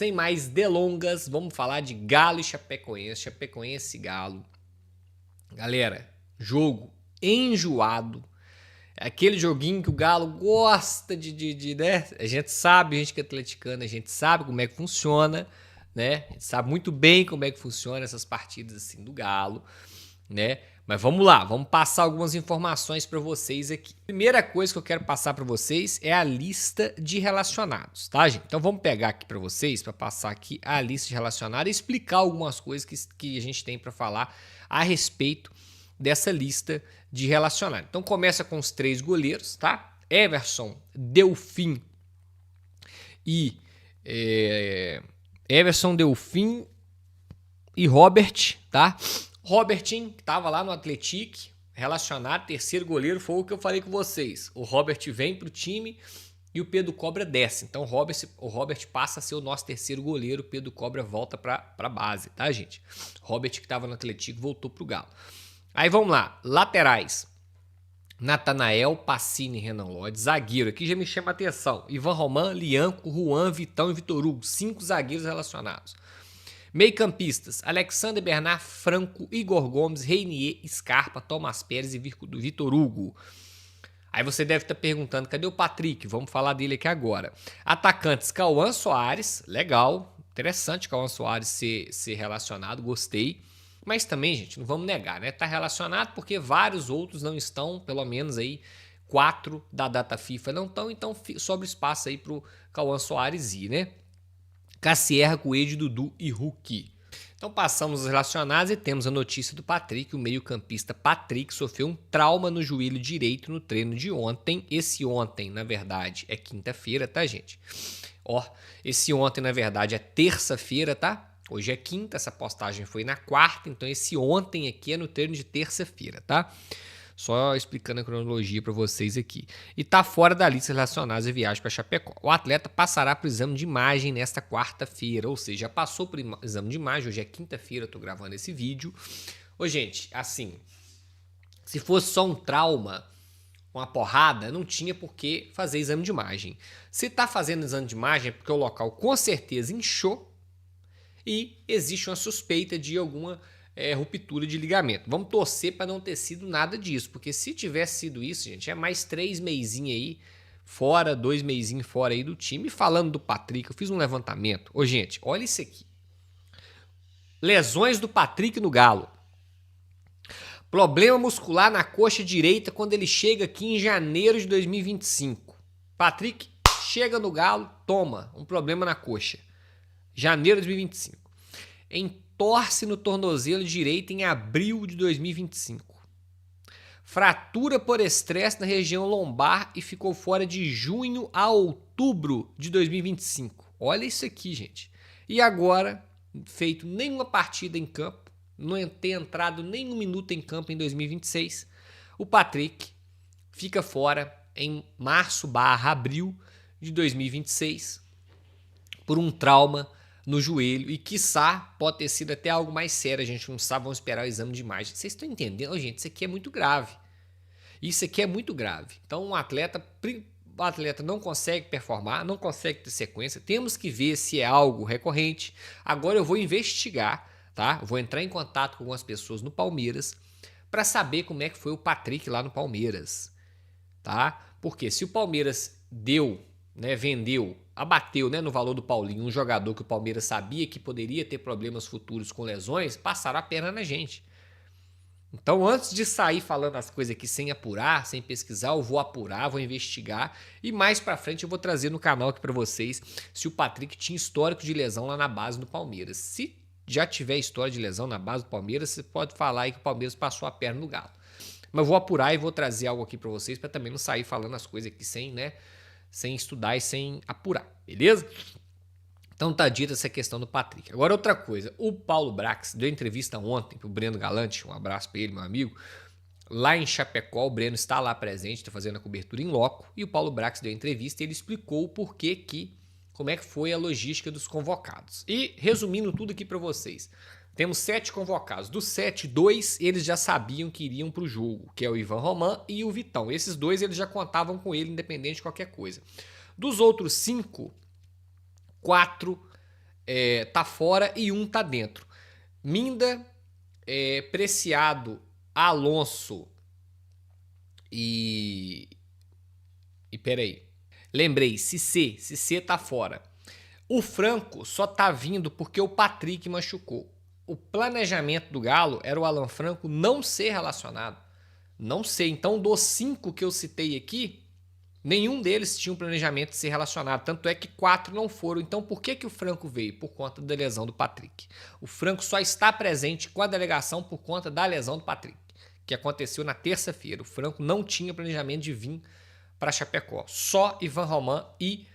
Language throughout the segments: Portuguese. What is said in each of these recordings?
Sem mais delongas, vamos falar de Galo e Chapecoense. Chapecoense e Galo. Galera, jogo enjoado. É aquele joguinho que o Galo gosta né? A gente sabe, a gente que é atleticano, a gente sabe como é que funciona, né? A gente sabe muito bem como é que funciona essas partidas assim do Galo, né? Mas vamos lá, vamos passar algumas informações para vocês aqui. Primeira coisa que eu quero passar para vocês é a lista de relacionados, tá, gente? Então vamos pegar aqui para vocês, para passar aqui a lista de relacionados e explicar algumas coisas que a gente tem para falar a respeito dessa lista de relacionados. Então começa com os 3 goleiros, tá? Everson, Delfim e Everson, Delfim e Robert, tá? Robertinho, que estava lá no Atlético, relacionado, terceiro goleiro, foi o que eu falei com vocês. O Robert vem para o time e o Pedro Cobra desce. Então o Robert passa a ser o nosso terceiro goleiro, o Pedro Cobra volta para a base, tá, gente? Robert, que estava no Atlético, voltou para o Galo. Aí vamos lá, laterais. Natanael, Pacini e Renan Lodge. Zagueiro, aqui já me chama a atenção. Ivan Roman, Lianco, Juan, Vitão e Vitor Hugo. 5 zagueiros relacionados. Meio-campistas, Alexander Bernard, Franco, Igor Gomes, Reinier, Scarpa, Thomas Pérez e Vitor Hugo. Aí você deve estar perguntando, cadê o Patrick? Vamos falar dele aqui agora. Atacantes, Cauã Soares, legal, interessante Cauã Soares ser relacionado, gostei. Mas também, gente, não vamos negar, né? Tá relacionado porque vários outros não estão, pelo menos aí, 4 da data FIFA não estão, então sobra espaço aí pro Cauã Soares ir, né? Cassierra, Coelho, Dudu e Hulk. Então passamos os relacionados e temos a notícia do Patrick. O meio-campista Patrick sofreu um trauma no joelho direito no treino de ontem. Esse ontem, na verdade, é quinta-feira, tá, gente? Ó, esse ontem, na verdade, é terça-feira, tá? Hoje é quinta, essa postagem foi na quarta, então esse ontem aqui é no treino de terça-feira, tá? Só explicando a cronologia para vocês aqui. E tá fora da lista relacionada à viagem para Chapecó. O atleta passará para o exame de imagem nesta quarta-feira, ou seja, já passou para o exame de imagem, hoje é quinta-feira, eu tô gravando esse vídeo. Ô, gente, assim, se fosse só um trauma, uma porrada, não tinha por que fazer exame de imagem. Se tá fazendo exame de imagem é porque o local com certeza inchou e existe uma suspeita de alguma ruptura de ligamento. Vamos torcer para não ter sido nada disso, porque se tivesse sido isso, gente, é mais 3 meizinhos aí fora, 2 meizinhos fora aí do time. E falando do Patrick, eu fiz um levantamento. Ô, gente, olha isso aqui. Lesões do Patrick no Galo. Problema muscular na coxa direita quando ele chega aqui em janeiro de 2025. Patrick chega no Galo, toma um problema na coxa. Janeiro de 2025. Entorse no tornozelo direito em abril de 2025. Fratura por estresse na região lombar e ficou fora de junho a outubro de 2025. Olha isso aqui, gente. E agora, feito nenhuma partida em campo, não tem entrado nenhum minuto em campo em 2026, o Patrick fica fora em março/abril de 2026 por um trauma no joelho e, quiçá, pode ter sido até algo mais sério. A gente não sabe, vamos esperar o exame de imagem. Vocês estão entendendo? Gente, isso aqui é muito grave. Isso aqui é muito grave. Então, o atleta não consegue performar, não consegue ter sequência. Temos que ver se é algo recorrente. Agora eu vou investigar, tá? Vou entrar em contato com algumas pessoas no Palmeiras para saber como é que foi o Patrick lá no Palmeiras, tá? Porque se o Palmeiras vendeu, abateu, né, no valor do Paulinho, um jogador que o Palmeiras sabia que poderia ter problemas futuros com lesões, passaram a perna na gente. Então, antes de sair falando as coisas aqui sem apurar, sem pesquisar, eu vou apurar, vou investigar e mais pra frente eu vou trazer no canal aqui pra vocês se o Patrick tinha histórico de lesão lá na base do Palmeiras. Se já tiver história de lesão na base do Palmeiras, você pode falar aí que o Palmeiras passou a perna no Galo. Mas eu vou apurar e vou trazer algo aqui pra vocês pra também não sair falando as coisas aqui sem estudar e sem apurar, beleza? Então tá dita essa questão do Patrick. Agora outra coisa, o Paulo Brax deu entrevista ontem pro Breno Galante, um abraço pra ele, meu amigo, lá em Chapecó. O Breno está lá presente, está fazendo a cobertura em loco, e o Paulo Brax deu entrevista e ele explicou o porquê como é que foi a logística dos convocados. E resumindo tudo aqui para vocês, temos 7 convocados. Dos 7, 2 eles já sabiam que iriam para o jogo, que é o Ivan Roman e o Vitão. Esses 2 eles já contavam com ele, independente de qualquer coisa. Dos outros 5, 4 tá fora e um tá dentro. Minda, Preciado, Alonso e peraí. Lembrei, Cissé tá fora. O Franco só tá vindo porque o Patrick machucou. O planejamento do Galo era o Alan Franco não ser relacionado. Não sei. Então, dos 5 que eu citei aqui, nenhum deles tinha um planejamento de ser relacionado. Tanto é que 4 não foram. Então, por que o Franco veio? Por conta da lesão do Patrick. O Franco só está presente com a delegação por conta da lesão do Patrick, que aconteceu na terça-feira. O Franco não tinha planejamento de vir para Chapecó. Só Ivan Roman e...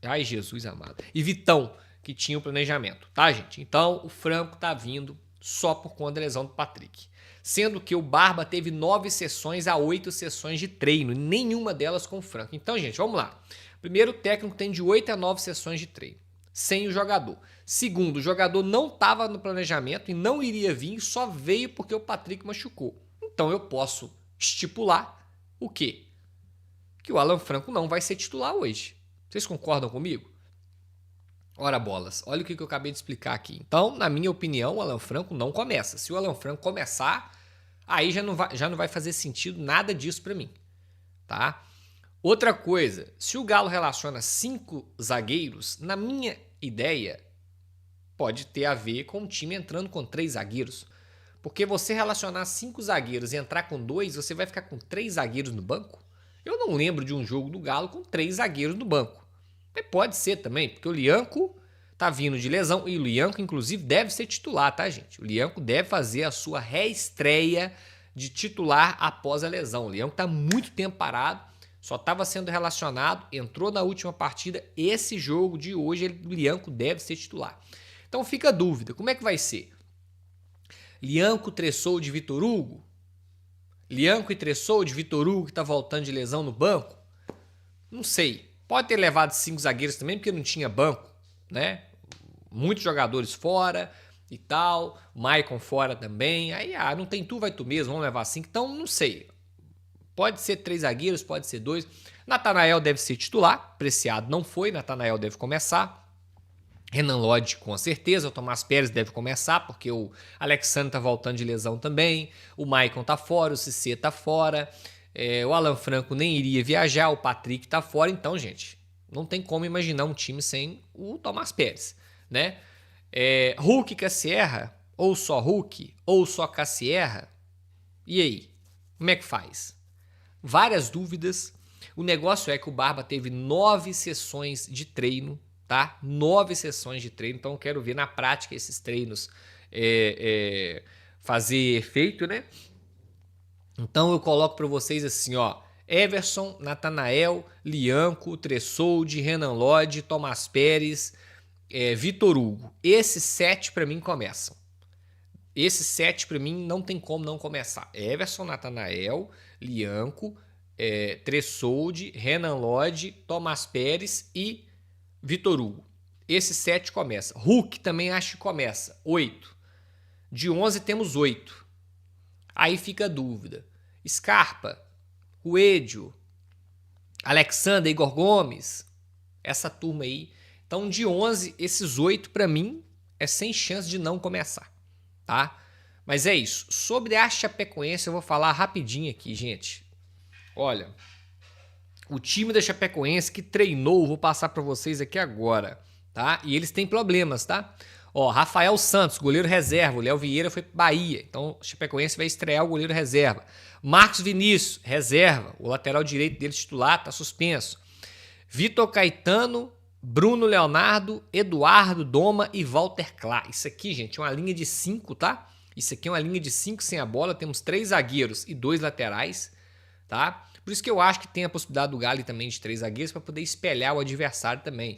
Ai, Jesus amado. E Vitão, que tinha o planejamento, tá, gente? Então, o Franco tá vindo só por conta da lesão do Patrick. Sendo que o Barba teve 9 sessões a 8 sessões de treino, nenhuma delas com o Franco. Então, gente, vamos lá. Primeiro, o técnico tem de 8 a 9 sessões de treino, sem o jogador. Segundo, o jogador não estava no planejamento e não iria vir, só veio porque o Patrick machucou. Então, eu posso estipular o quê? Que o Alan Franco não vai ser titular hoje. Vocês concordam comigo? Ora bolas, olha o que eu acabei de explicar aqui. Então, na minha opinião, o Alan Franco não começa. Se o Alan Franco começar, aí já não vai fazer sentido nada disso para mim, tá? Outra coisa, se o Galo relaciona 5 zagueiros, na minha ideia, pode ter a ver com o time entrando com 3 zagueiros. Porque você relacionar 5 zagueiros e entrar com 2, você vai ficar com 3 zagueiros no banco? Eu não lembro de um jogo do Galo com 3 zagueiros no banco. Mas pode ser também, porque o Lianco tá vindo de lesão e o Lianco, inclusive, deve ser titular, tá, gente? O Lianco deve fazer a sua reestreia de titular após a lesão. O Lianco tá muito tempo parado, só estava sendo relacionado, entrou na última partida. Esse jogo de hoje, o Lianco deve ser titular. Então fica a dúvida, como é que vai ser? Lianco, Tressoldi de Vitor Hugo? Lianco e Tressoldi de Vitor Hugo, que tá voltando de lesão no banco? Não sei. Pode ter levado 5 zagueiros também, porque não tinha banco, né? Muitos jogadores fora e tal. Maicon fora também. Aí, não tem tu, vai tu mesmo, vamos levar 5. Então, não sei. Pode ser 3 zagueiros, pode ser 2. Natanael deve ser titular. Preciado não foi, Natanael deve começar. Renan Lodge, com certeza. O Tomás Pérez deve começar, porque o Alexandre tá voltando de lesão também. O Maicon tá fora, o Cissé tá fora. O Alan Franco nem iria viajar, o Patrick tá fora. Então, gente, não tem como imaginar um time sem o Tomás Pérez, né? Hulk e Cassierra, ou só Hulk, ou só Cassierra. E aí? Como é que faz? Várias dúvidas. O negócio é que o Barba teve 9 sessões de treino, tá? 9 sessões de treino. Então, eu quero ver na prática esses treinos fazer efeito, né? Então eu coloco para vocês assim, ó, Everson, Natanael, Lianco, Tressoldi, Renan Lodge, Tomás Pérez, Vitor Hugo. Esses 7 para mim começam. Esses 7 para mim não tem como não começar. Everson, Natanael, Lianco, Tressoldi, Renan Lodge, Tomás Pérez e Vitor Hugo. Esses 7 começam. Hulk também acho que começa. 8. De 11 temos 8. Aí fica a dúvida. Scarpa, Coelho, Alexander, Igor Gomes, essa turma aí. Então, de 11, esses 8 para mim é sem chance de não começar, tá? Mas é isso. Sobre a Chapecoense eu vou falar rapidinho aqui, gente. Olha, o time da Chapecoense que treinou, vou passar para vocês aqui agora, tá? E eles têm problemas, tá? Ó, Rafael Santos, goleiro reserva. O Léo Vieira foi para Bahia. Então, o Chapecoense vai estrear o goleiro reserva. Marcos Vinícius, reserva. O lateral direito dele titular tá suspenso. Vitor Caetano, Bruno Leonardo, Eduardo Doma e Walter Klá. Isso aqui, gente, é uma linha de 5, tá? Isso aqui é uma linha de 5 sem a bola. Temos 3 zagueiros e 2 laterais, tá? Por isso que eu acho que tem a possibilidade do Galo também de 3 zagueiros para poder espelhar o adversário também.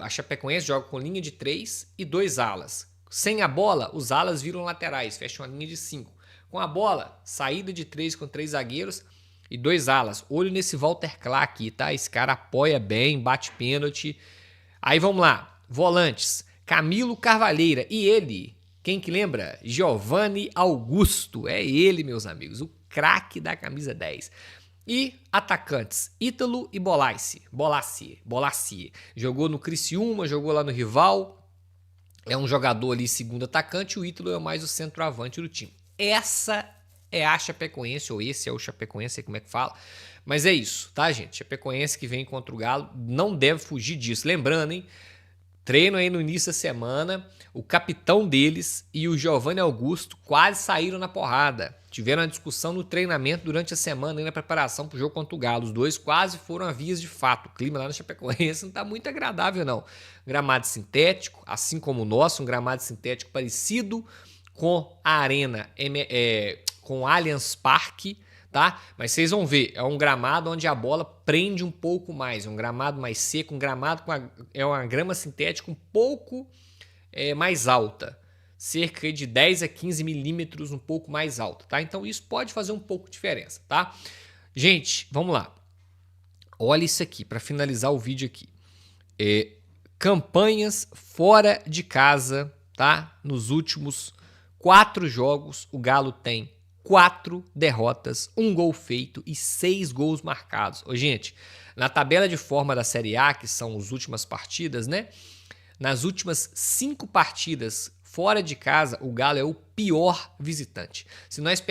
A Chapecoense joga com linha de 3 e 2 alas. Sem a bola, os alas viram laterais, fecham uma linha de 5. Com a bola, saída de 3 com 3 zagueiros e 2 alas. Olho nesse Walter Klá aqui, tá? Esse cara apoia bem, bate pênalti. Aí vamos lá, volantes. Camilo Carvalheira e ele, quem que lembra? Giovanni Augusto. É ele, meus amigos, o craque da camisa 10. E atacantes, Ítalo e Bolassi. Jogou no Criciúma, jogou lá no Rival. é um jogador ali segundo atacante, o Ítalo é mais o centroavante do time. Essa é a Chapecoense, ou esse é o Chapecoense, sei como é que fala. Mas é isso, tá, gente? Chapecoense que vem contra o Galo não deve fugir disso. Lembrando, hein? Treino aí no início da semana, o capitão deles e o Giovanni Augusto quase saíram na porrada. Tiveram uma discussão no treinamento durante a semana, aí na preparação para o jogo contra o Galo. Os dois quase foram a vias de fato. O clima lá no Chapecoense não está muito agradável, não. Gramado sintético, assim como o nosso, um gramado sintético parecido com a Arena, com o Allianz Parque, tá? Mas vocês vão ver, é um gramado onde a bola prende um pouco mais, é um gramado mais seco, um gramado é uma grama sintética um pouco mais alta, cerca de 10 a 15 milímetros, um pouco mais alta, tá? Então isso pode fazer um pouco de diferença, tá? Gente, vamos lá. Olha isso aqui, para finalizar o vídeo aqui. Campanhas fora de casa, tá? Nos últimos 4 jogos, o Galo tem 4 derrotas, 1 gol feito e 6 gols marcados. Ô, gente, na tabela de forma da Série A, que são as últimas partidas, né? Nas últimas 5 partidas fora de casa, o Galo é o pior visitante. Se nós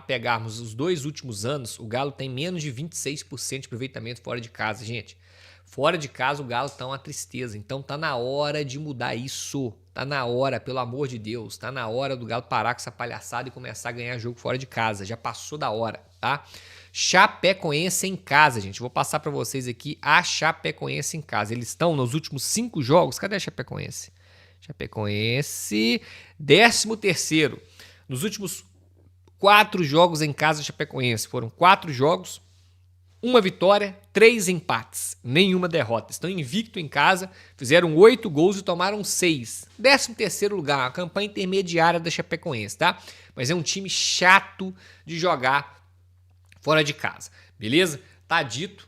pegarmos os 2 últimos anos, o Galo tem menos de 26% de aproveitamento fora de casa, gente. Fora de casa, o Galo tá uma tristeza. Então tá na hora de mudar isso. Tá na hora, pelo amor de Deus. Tá na hora do Galo parar com essa palhaçada e começar a ganhar jogo fora de casa. Já passou da hora, tá? Chapecoense em casa, gente. Vou passar para vocês aqui a Chapecoense em casa. Eles estão nos últimos 5 jogos. Cadê a Chapecoense? Chapecoense, 13º. Nos últimos 4 jogos em casa, Chapecoense. Foram 4 jogos, 1 vitória, 3 empates, nenhuma derrota. Estão invicto em casa, fizeram 8 gols e tomaram 6. 13º lugar, a campanha intermediária da Chapecoense, tá? Mas é um time chato de jogar fora de casa, beleza? Tá dito.